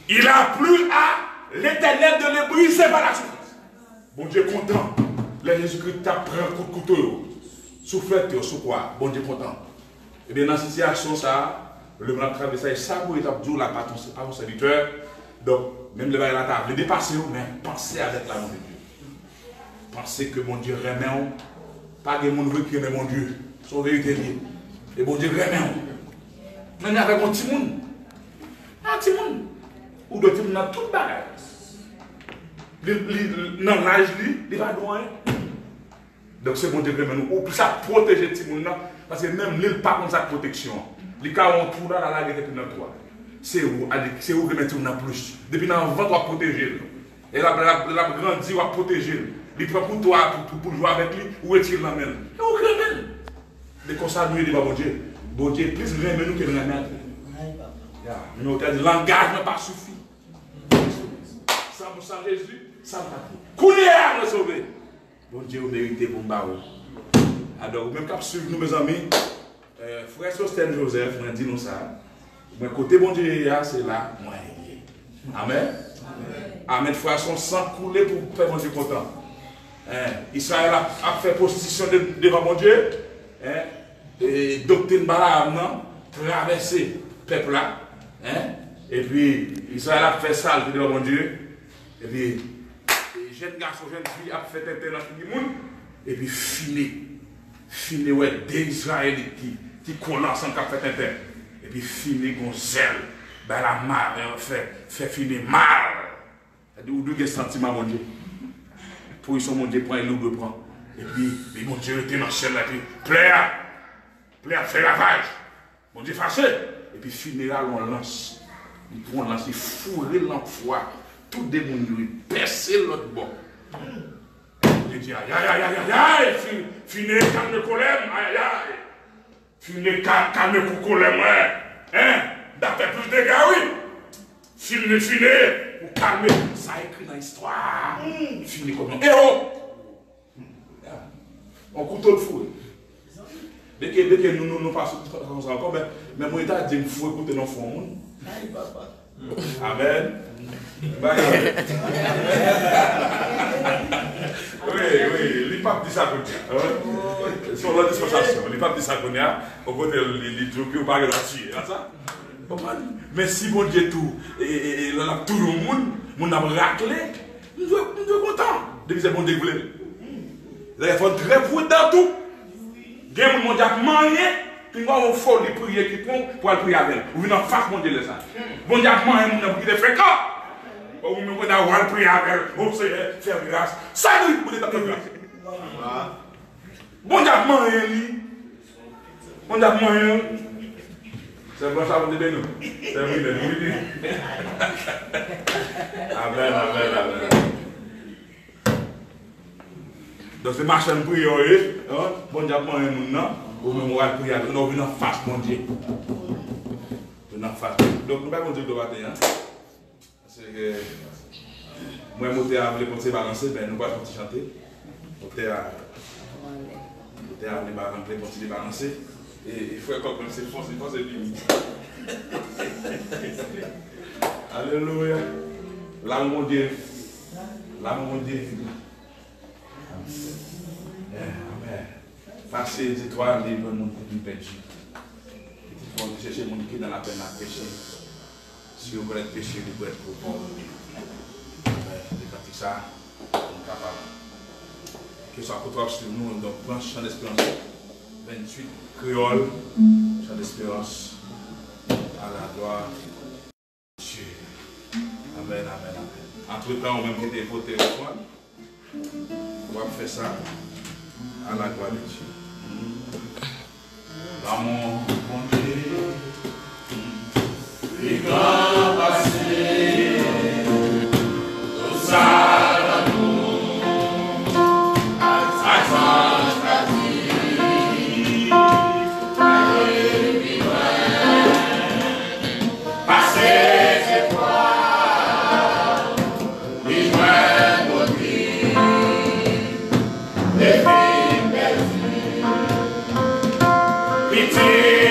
Il a plu à l'Éternel de le briser par la souffrance. Bon Dieu content. Le Jésus-Christ t'a pris un coup de couteau. Soufflette, sous quoi? Bon Dieu content. Et bien dans cette situation, ça, le blanc traversé, ça, vous êtes la pas ton serviteur. Donc, même le bail à la table, dépasser, mais pensez avec l'amour de Dieu. Pensez que mon Dieu remet, pas de mon qui remet mon Dieu. Son vérité liée. Et bon Dieu remet. Même avec mon petit monde. Un petit monde. Ou de petit monde dans toute bagage. Dans l'âge, il va loin. Donc c'est bon Dieu que nous. Ou pour ça protéger petit monde. Parce que même l'île pas comme sa protection. Les cas on tourne dans la guerre depuis dans toi. C'est où remettre dans plus. Depuis dans le ventre, on va protéger. Et la grandi, on va protéger. Il prend pour toi pour jouer avec lui ou retirer la main. Et on remet. Les constats nous dit bon Dieu. Bon Dieu, plus remet nous que nous remettre. Nous avons dit langage n'a pas suffi. Sans Jésus, sans papier. Coulière nous sauver. Bon Dieu, vous méritez pour nous. Alors, même quand suivre nous, mes amis, frère Sostène Joseph, on a dit nous ça. Mais côté bon Dieu, c'est là, moi. Amen. Amen. Frère, son sang coulé pour faire mon Dieu content. Israël a fait position devant mon Dieu. Et doctrine Balaam, traverser le peuple là. Et puis, Israël a fait ça devant mon Dieu. Et puis, les jeunes garçons, jeunes filles ont fait un dans tout le monde. Et puis, fini, ouais, des Israélites qui commencent en fait un terre. Et puis, fini, qu'on zèle. Ben, la mal, fait finir mal. C'est-à-dire, où deux sentiments, mon Dieu. Pour ils sont, mon Dieu, prend et nous prend. Et puis, mon Dieu était dans le ciel là, puis, plaît à faire lavage. Mon Dieu, fâché. Et puis, funéral, on lance. Il prend lance, il fourre l'enfoir. Tout le monde lui percer l'autre bord. Il dit aïe, finé, calme colère, aïe. Finé, calme colère, d'après plus de gars, oui. Finé, pour calmer. Ça écrit dans l'histoire. Finé comme un héros. On couteau de fou. Dès que nous passons comme ça encore, mais moi, je dis qu'il faut écouter nos fonds. Amen. Oui, les papes disent ça comme ça. Sur la dispensation, les papes disent ça comme ça. Au côté, les trucs qui ont pas gratuit. Mais si mon Dieu tout, et là, tout le monde a raclé, nous sommes contents. Depuis c'est bon Dieu voulait. Il faut très prudent tout. Il y a des gens qui ont mangé. Puis moi, on faut les prières qui font pour aller prier avec elle. Vous venez en face, mon Dieu, les ça. Bon Dieu, moi, il est fréquent. Vous venez avoir prier avec elle. Vous savez, faire grâce. Ça, vous pouvez faire grâce. Bon Dieu, moi, On a moyen. C'est bon, ça vous dit nous. C'est oui, oui. Amen, amen, amen. Donc c'est marchand prière, bon Dieu, moyen nous non. Ou même on va prier, nous venons en face, mon Dieu. Venons en face. Donc nous ne pouvons pas dire de matin. Parce que moi, je suis à les balancer, ben nous ne pouvons pas chanter. Je suis à les balancer. Et il faut comme c'est fort, c'est limite. Alléluia. Là, mon Dieu. Là, mon Dieu. Amen. Passer les étoiles, les bonnes pour nous pécher. Il faut chercher mon qui dans la peine à pécher. Si vous voulez pécher, vous pouvez être pour vous. C'est ça, on est capable. Que ce soit pour toi sur nous, donc prends Chant d'Espérance 28, créole, Chant d'Espérance, à la gloire de Dieu. Amen, amen, amen. Entre-temps, on va même quitter vos téléphones. On va faire ça à la gloire de Dieu. L'amour, mon Dieu, les grands passés, tout ça. Pitié.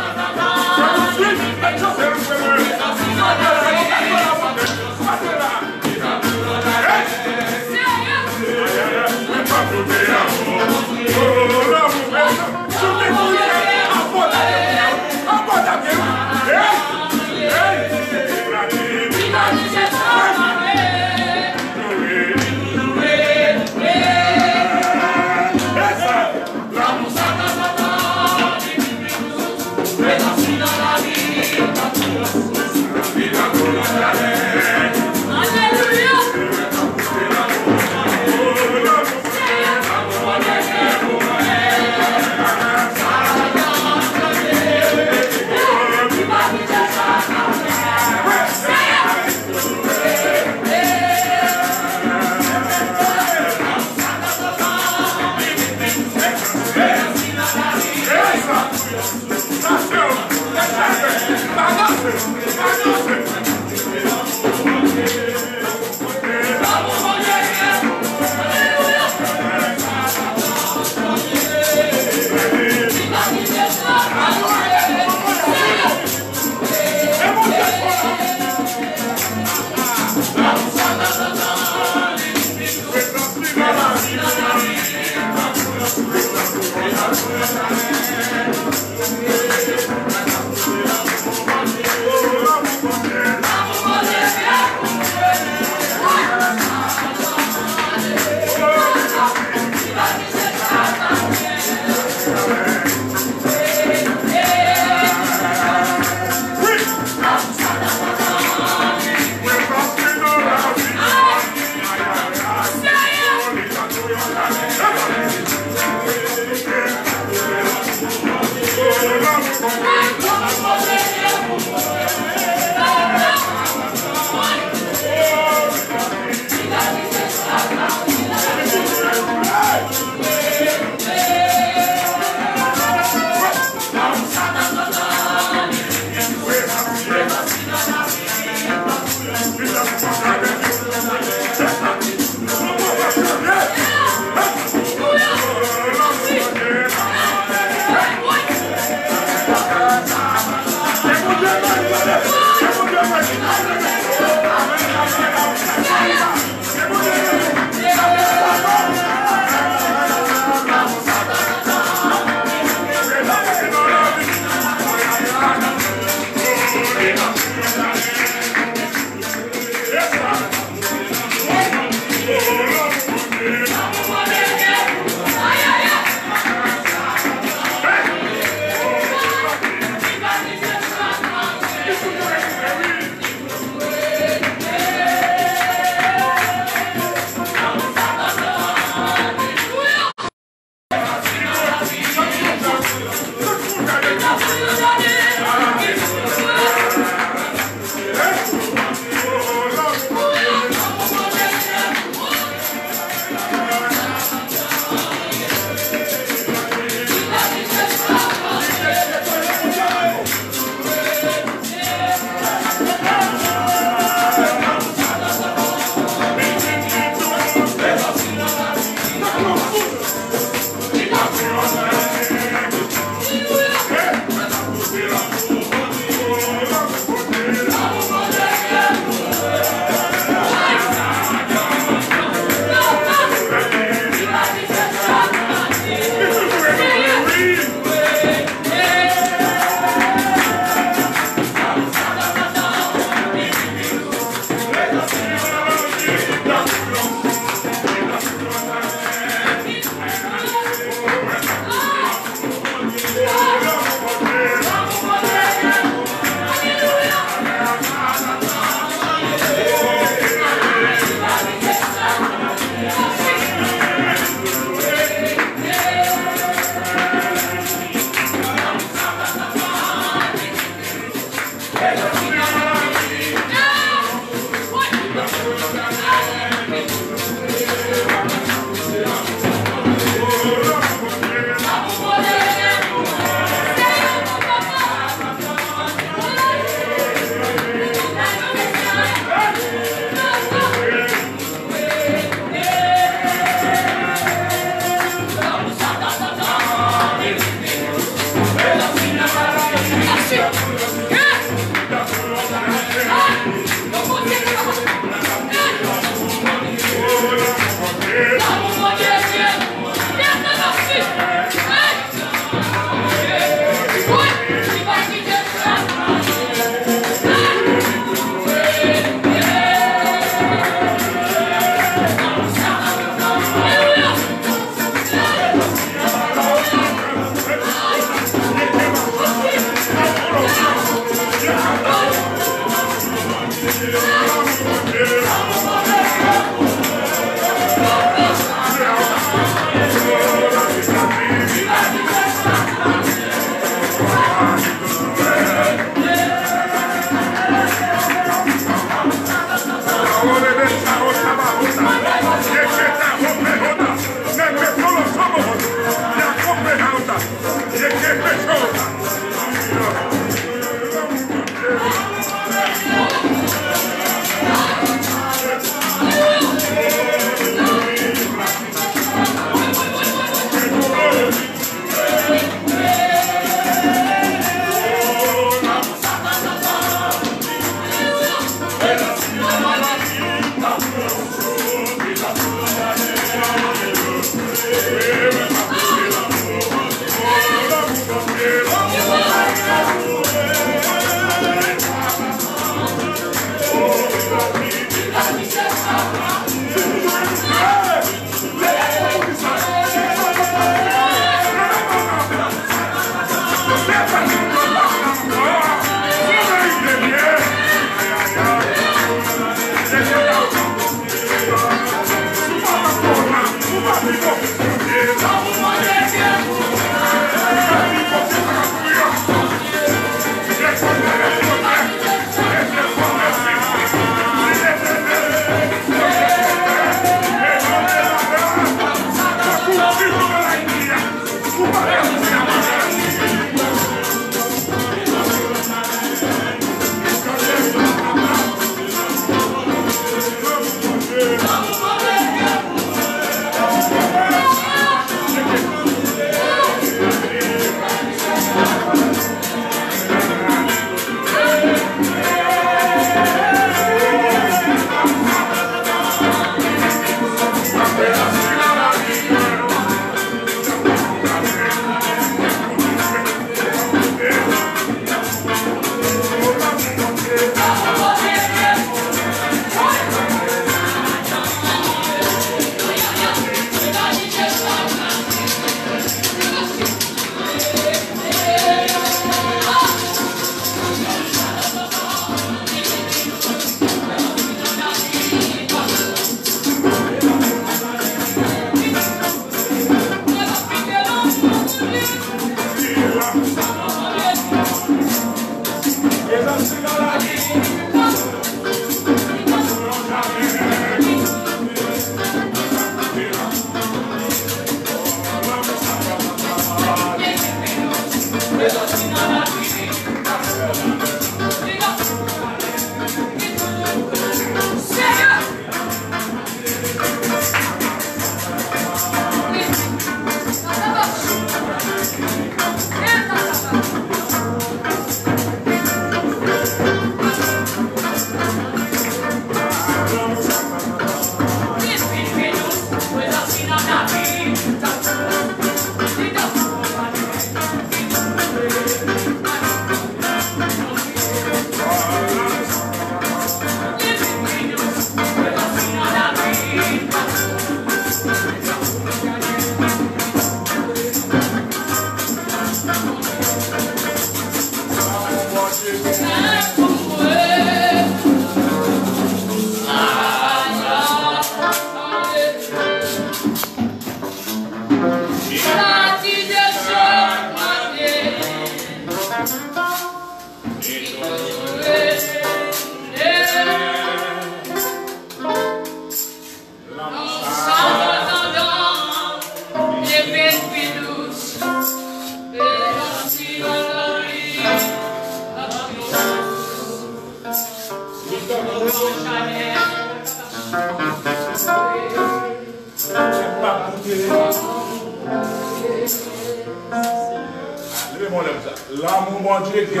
L'amour, mon Dieu, que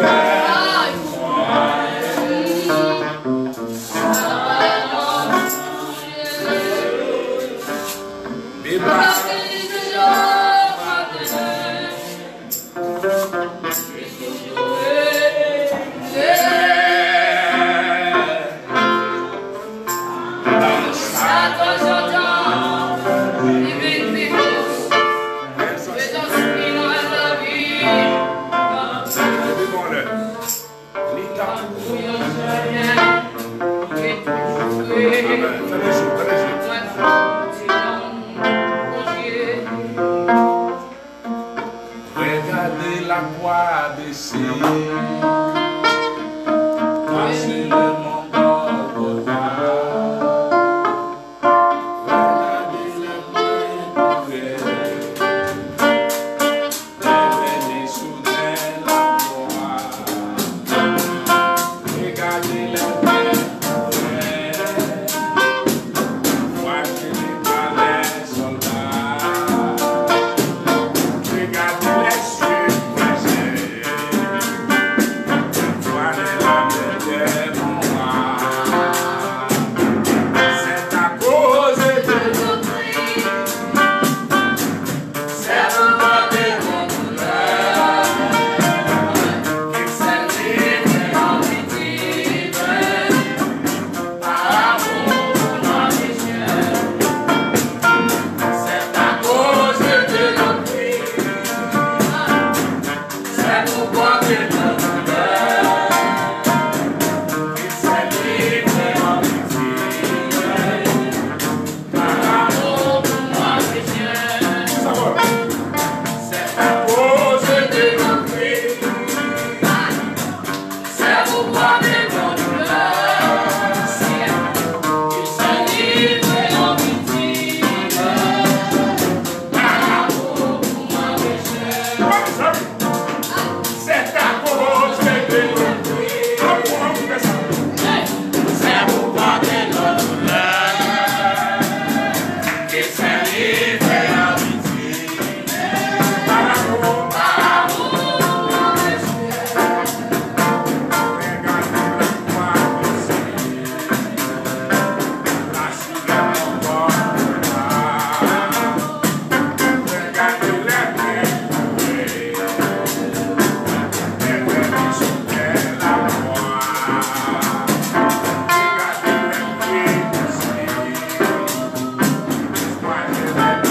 regardez la croix baissée, passez le monde au regardez la croix revenez soudain la croix, regardez la Regardez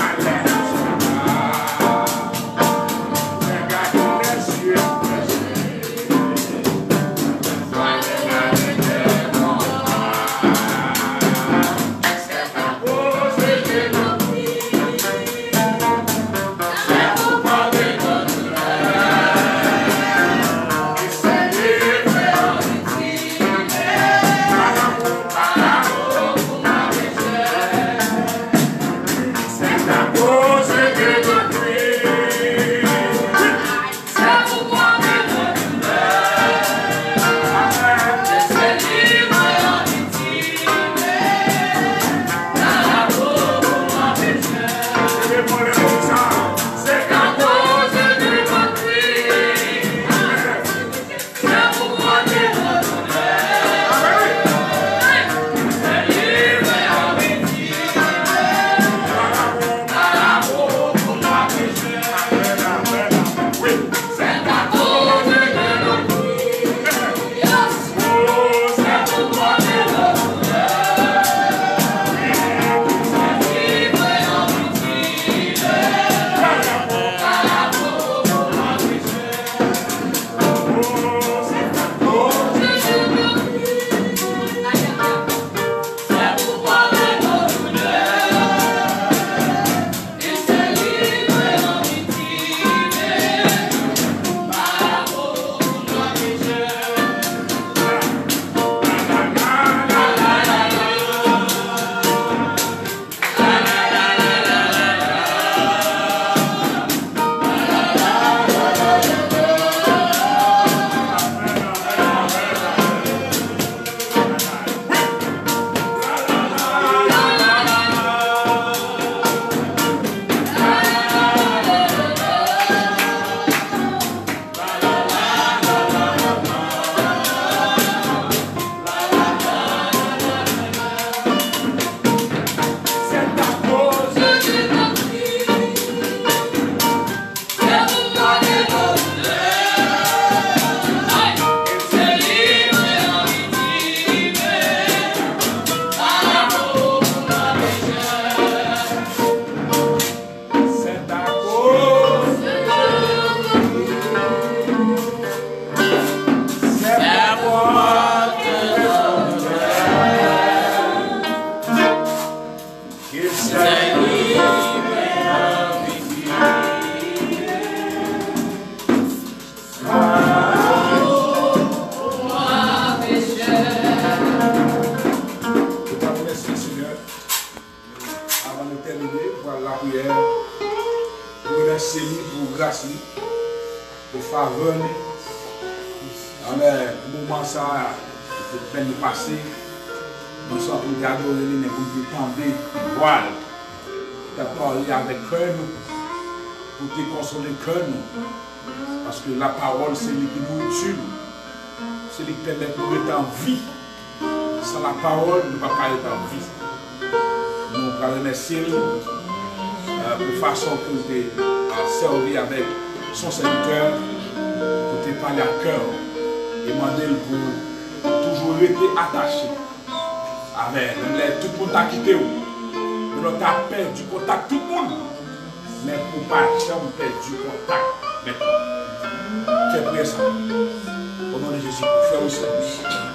prière. Pour remercier pour grâce, pour faveur. Amen. Pour moment ça, c'est peine de passer. Nous sommes pour adorer, mais pour nous tendre, voile. Pour parler avec cœur, pour te consoler cœur. Parce que la parole, c'est lui qui nous tue. C'est lui qui permet de nous être en vie. Sans la parole, nous ne pouvons pas être en vie. Nous pouvons remercier pour façon que vous avez servi avec son serviteur, pour te parler à cœur et demander pour toujours rester attaché avec. Tout le monde a quitté. Nous avons perdu contact, tout le monde. Mais pour ne pas jamais perdre du contact maintenant. Fais prier ça. Au nom de Jésus, fais aussi.